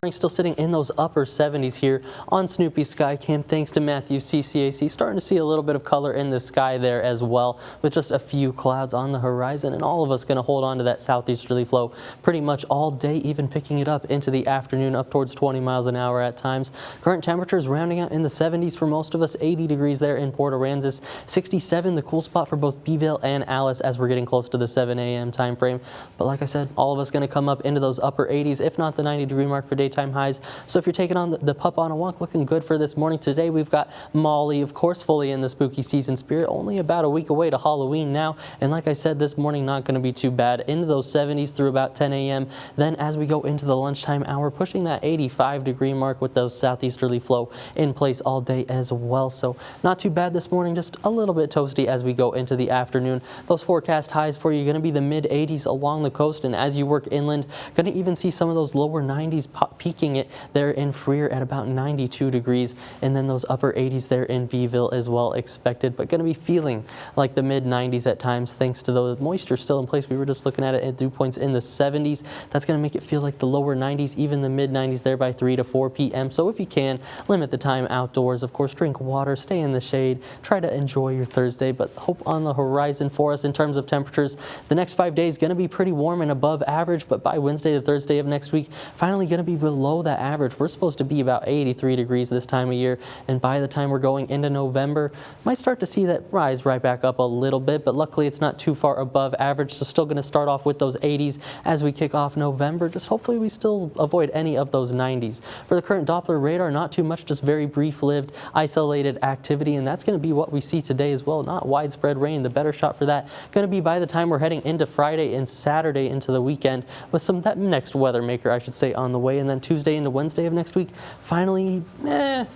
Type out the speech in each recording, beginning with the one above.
Morning still sitting in those upper 70s here on Snoopy Sky Cam. Thanks to Matthew CCAC. Starting to see a little bit of color in the sky there as well, with just a few clouds on the horizon, and all of us going to hold on to that southeasterly flow pretty much all day, even picking it up into the afternoon up towards 20 miles an hour at times. Current temperatures rounding out in the 70s for most of us, 80 degrees there in Port Aransas, 67 the cool spot for both Beeville and Alice as we're getting close to the 7 a.m. time frame. But like I said, all of us going to come up into those upper 80s, if not the 90-degree mark for daytime highs. So if you're taking on the pup on a walk, looking good for this morning. Today we've got Molly, of course, fully in the spooky season spirit, only about a week away to Halloween now. And like I said, this morning not going to be too bad, into those 70s through about 10 a.m. Then as we go into the lunchtime hour, pushing that 85-degree mark with those southeasterly flow in place all day as well. So not too bad this morning, just a little bit toasty as we go into the afternoon. Those forecast highs for you are going to be the mid 80s along the coast, and as you work inland, going to even see some of those lower 90s peaking it there in Freer at about 92 degrees, and then those upper 80s there in Beeville as well expected, but going to be feeling like the mid 90s at times thanks to the moisture still in place. We were just looking at it at dew points in the 70s. That's going to make it feel like the lower 90s, even the mid 90s there by 3 to 4 p.m. So if you can, limit the time outdoors. Of course, drink water, stay in the shade, try to enjoy your Thursday, but hope on the horizon for us in terms of temperatures. The next 5 days going to be pretty warm and above average, but by Wednesday to Thursday of next week, finally going to be below that average. We're supposed to be about 83 degrees this time of year, and by the time we're going into November, might start to see that rise right back up a little bit, but luckily it's not too far above average, so still going to start off with those 80s as we kick off November. Just hopefully we still avoid any of those 90s. For the current Doppler radar, not too much, just very brief-lived, isolated activity, and that's going to be what we see today as well. Not widespread rain. The better shot for that going to be by the time we're heading into Friday and Saturday into the weekend, with that next weather maker, I should say, on the way, and then Tuesday into Wednesday of next week, finally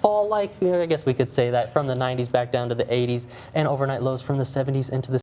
fall-like, I guess we could say that, from the 90s back down to the 80s, and overnight lows from the 70s into the